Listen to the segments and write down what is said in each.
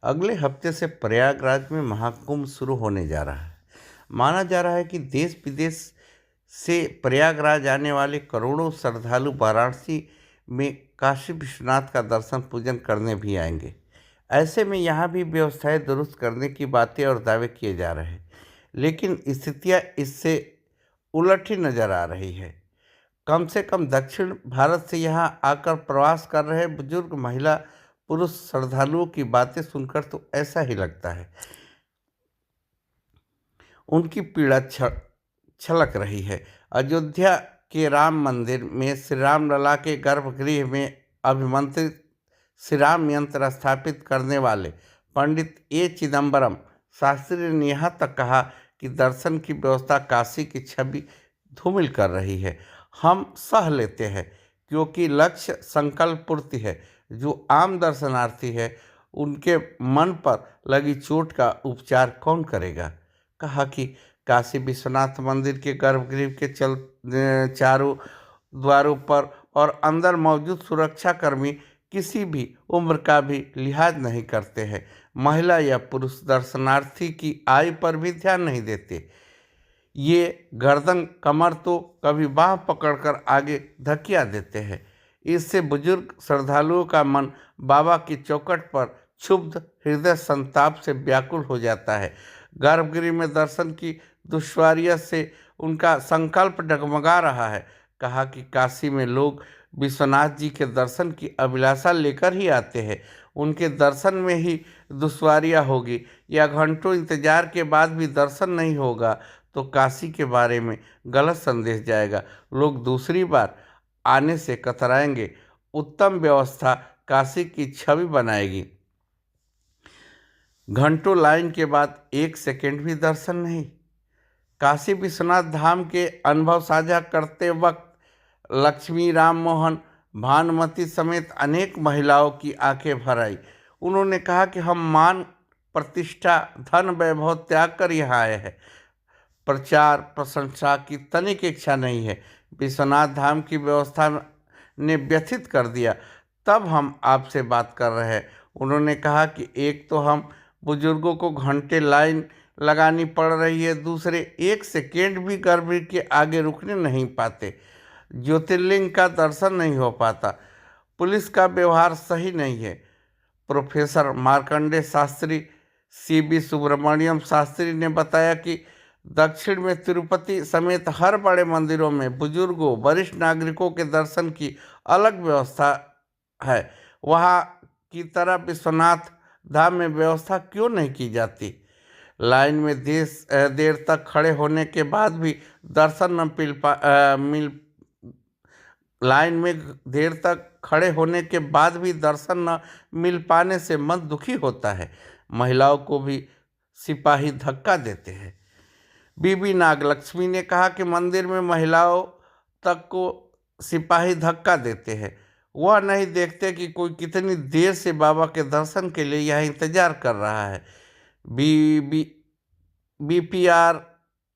अगले हफ्ते से प्रयागराज में महाकुंभ शुरू होने जा रहा है। माना जा रहा है कि देश विदेश से प्रयागराज आने वाले करोड़ों श्रद्धालु वाराणसी में काशी विश्वनाथ का दर्शन पूजन करने भी आएंगे। ऐसे में यहाँ भी व्यवस्थाएं दुरुस्त करने की बातें और दावे किए जा रहे हैं, लेकिन स्थितियाँ इससे उलट ही नजर आ रही है। कम से कम दक्षिण भारत से यहाँ आकर प्रवास कर रहे बुजुर्ग, महिला, पुरुष श्रद्धालुओं की बातें सुनकर तो ऐसा ही लगता है उनकी पीड़ा छलक रही है। अयोध्या के राम मंदिर में श्री राम लला के गर्भगृह में अभिमंत्रित श्री राम यंत्र स्थापित करने वाले पंडित ए चिदम्बरम शास्त्री ने यहाँ तक कहा कि दर्शन की व्यवस्था काशी की छवि धूमिल कर रही है। हम सह लेते हैं क्योंकि लक्ष्य संकल्प पूर्ति है। जो आम दर्शनार्थी है उनके मन पर लगी चोट का उपचार कौन करेगा। कहा कि काशी विश्वनाथ मंदिर के गर्भगृह के चारों द्वारों पर और अंदर मौजूद सुरक्षाकर्मी किसी भी उम्र का भी लिहाज नहीं करते हैं। महिला या पुरुष दर्शनार्थी की आयु पर भी ध्यान नहीं देते। ये गर्दन कमर तो कभी बाह पकड़कर आगे धकिया देते हैं। इससे बुजुर्ग श्रद्धालुओं का मन बाबा की चौखट पर क्षुब्ध हृदय संताप से व्याकुल हो जाता है। गर्भगृह में दर्शन की दुश्वारियों से उनका संकल्प डगमगा रहा है। कहा कि काशी में लोग विश्वनाथ जी के दर्शन की अभिलाषा लेकर ही आते हैं। उनके दर्शन में ही दुश्वारियाँ होगी या घंटों इंतजार के बाद भी दर्शन नहीं होगा तो काशी के बारे में गलत संदेश जाएगा। लोग दूसरी बार आने से कतराएंगे। उत्तम व्यवस्था काशी की छवि बनाएगी। घंटों लाइन के बाद एक सेकंड भी दर्शन नहीं। काशी विश्वनाथ धाम के अनुभव साझा करते वक्त लक्ष्मी, राम मोहन, भानुमति समेत अनेक महिलाओं की आंखें भर आई। उन्होंने कहा कि हम मान, प्रतिष्ठा, धन, वैभव त्याग कर यहाँ आए हैं। प्रचार प्रशंसा की तनिक इच्छा नहीं है। विश्वनाथ धाम की व्यवस्था ने व्यथित कर दिया, तब हम आपसे बात कर रहे हैं। उन्होंने कहा कि एक तो हम बुजुर्गों को घंटे लाइन लगानी पड़ रही है, दूसरे एक सेकेंड भी गर्भगृह के आगे रुकने नहीं पाते। ज्योतिर्लिंग का दर्शन नहीं हो पाता। पुलिस का व्यवहार सही नहीं है। प्रोफेसर मार्कंडे शास्त्री, सीबी सुब्रमण्यम शास्त्री ने बताया कि दक्षिण में तिरुपति समेत हर बड़े मंदिरों में बुजुर्गों, वरिष्ठ नागरिकों के दर्शन की अलग व्यवस्था है। वहाँ की तरह विश्वनाथ धाम में व्यवस्था क्यों नहीं की जाती। लाइन में देर तक खड़े होने के बाद भी दर्शन न मिल लाइन में देर तक खड़े होने के बाद भी दर्शन न मिल पाने से मन दुखी होता है। महिलाओं को भी सिपाही धक्का देते हैं। बीबी नागलक्ष्मी ने कहा कि मंदिर में महिलाओं तक को सिपाही धक्का देते हैं। वह नहीं देखते कि कोई कितनी देर से बाबा के दर्शन के लिए यहाँ इंतजार कर रहा है। बी बीपीआर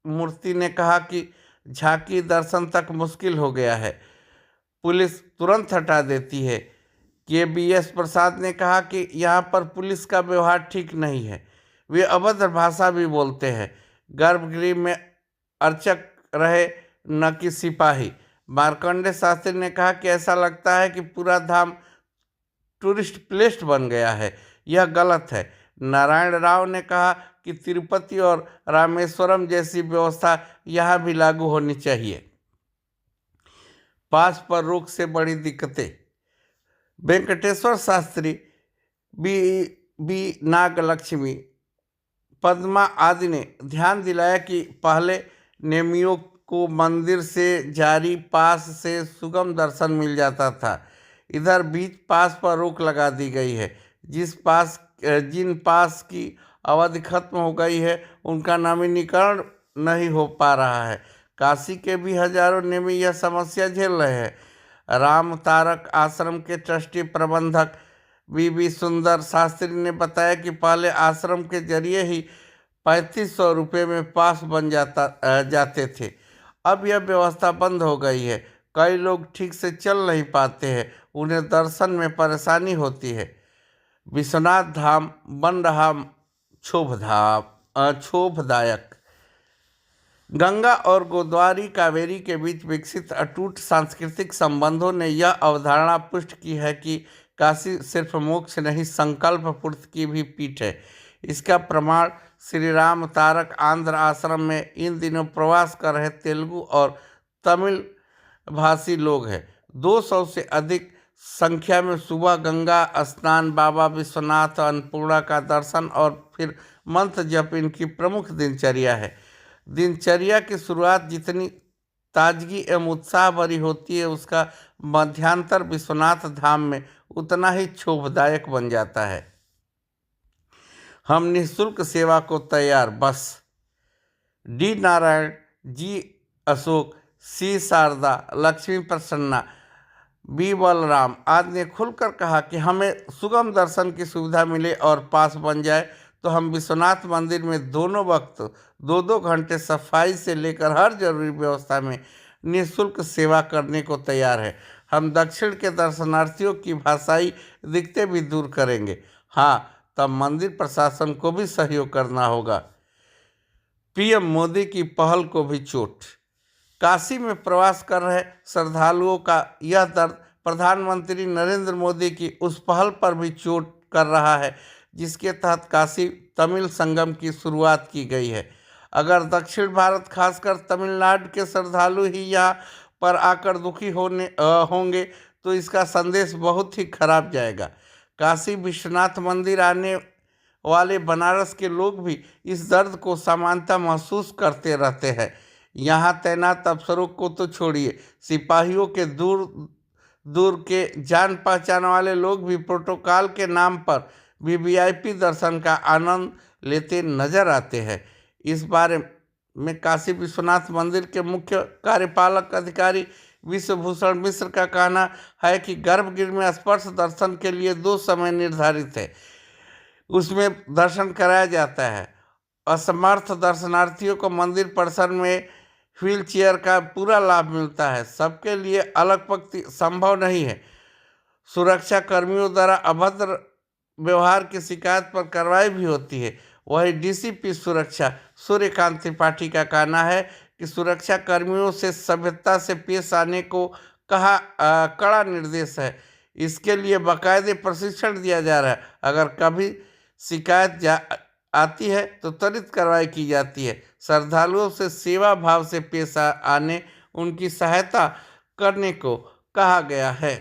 मूर्ति ने कहा कि झांकी दर्शन तक मुश्किल हो गया है, पुलिस तुरंत हटा देती है। के बी एस प्रसाद ने कहा कि यहाँ पर पुलिस का व्यवहार ठीक नहीं है। वे अभद्र भाषा भी बोलते हैं। गर्भगृह में अर्चक रहे न कि सिपाही। मार्कंडे शास्त्री ने कहा कि ऐसा लगता है कि पूरा धाम टूरिस्ट प्लेस बन गया है। यह गलत है। नारायण राव ने कहा कि तिरुपति और रामेश्वरम जैसी व्यवस्था यहाँ भी लागू होनी चाहिए। पास पर रोक से बड़ी दिक्कतें। वेंकटेश्वर शास्त्री, बी नागलक्ष्मी, पद्मा आदि ने ध्यान दिलाया कि पहले नेमियों को मंदिर से जारी पास से सुगम दर्शन मिल जाता था। इधर बीच पास पर रोक लगा दी गई है। जिन पास की अवधि खत्म हो गई है उनका नवीनीकरण नहीं हो पा रहा है। काशी के भी हजारों नेमी यह समस्या झेल रहे हैं। राम तारक आश्रम के ट्रस्टी प्रबंधक बीबी सुंदर शास्त्री ने बताया कि पहले आश्रम के जरिए ही 3500 रुपये में पास बन जाते थे। अब यह व्यवस्था बंद हो गई है। कई लोग ठीक से चल नहीं पाते हैं, उन्हें दर्शन में परेशानी होती है। विश्वनाथ धाम बन रहा क्षोभदायक। गंगा और गोदावरी कावेरी के बीच विकसित अटूट सांस्कृतिक संबंधों ने यह अवधारणा पुष्ट की है कि काशी सिर्फ मोक्ष नहीं, संकल्प पूर्ति की भी पीठ है। इसका प्रमाण श्री राम तारक आंध्र आश्रम में इन दिनों प्रवास कर रहे तेलुगु और तमिल भाषी लोग हैं। 200 से अधिक संख्या में सुबह गंगा स्नान, बाबा विश्वनाथ, अन्नपूर्णा का दर्शन और फिर मंत्र जप इनकी प्रमुख दिनचर्या है। दिनचर्या की शुरुआत जितनी ताजगी एवं उत्साह भरी होती है, उसका मध्यांतर विश्वनाथ धाम में उतना ही क्षोभदायक बन जाता है। हम निःशुल्क सेवा को तैयार। बस डी नारायण, जी अशोक, सी शारदा, लक्ष्मी प्रसन्ना, बी बलराम आदि ने खुलकर कहा कि हमें सुगम दर्शन की सुविधा मिले और पास बन जाए तो हम विश्वनाथ मंदिर में दोनों वक्त 2-2 घंटे सफाई से लेकर हर जरूरी व्यवस्था में निःशुल्क सेवा करने को तैयार है। हम दक्षिण के दर्शनार्थियों की भाषाई दिक्कतें भी दूर करेंगे। हाँ, तब मंदिर प्रशासन को भी सहयोग करना होगा। पीएम मोदी की पहल को भी चोट। काशी में प्रवास कर रहे श्रद्धालुओं का यह दर्द प्रधानमंत्री नरेंद्र मोदी की उस पहल पर भी चोट कर रहा है जिसके तहत काशी तमिल संगम की शुरुआत की गई है। अगर दक्षिण भारत, खासकर तमिलनाडु के श्रद्धालु ही यहाँ पर आकर दुखी होंगे तो इसका संदेश बहुत ही खराब जाएगा। काशी विश्वनाथ मंदिर आने वाले बनारस के लोग भी इस दर्द को समानता महसूस करते रहते हैं। यहाँ तैनात अफसरों को तो छोड़िए, सिपाहियों के दूर दूर के जान पहचान वाले लोग भी प्रोटोकॉल के नाम पर वीवीआईपी दर्शन का आनंद लेते नजर आते हैं। इस बारे में काशी विश्वनाथ मंदिर के मुख्य कार्यपालक अधिकारी विश्वभूषण मिश्र का कहना है कि गर्भगृह में स्पर्श दर्शन के लिए 2 समय निर्धारित है, उसमें दर्शन कराया जाता है। असमर्थ दर्शनार्थियों को मंदिर परिसर में व्हीलचेयर का पूरा लाभ मिलता है। सबके लिए अलग पंक्ति संभव नहीं है। सुरक्षा कर्मियों द्वारा अभद्र व्यवहार की शिकायत पर कार्रवाई भी होती है। वही डीसीपी सुरक्षा सूर्यकांत त्रिपाठी का कहना है कि सुरक्षा कर्मियों से सभ्यता से पेश आने को कड़ा निर्देश है। इसके लिए बाकायदे प्रशिक्षण दिया जा रहा है। अगर कभी शिकायत आती है तो त्वरित कार्रवाई की जाती है। श्रद्धालुओं से सेवा भाव से पेश आने, उनकी सहायता करने को कहा गया है।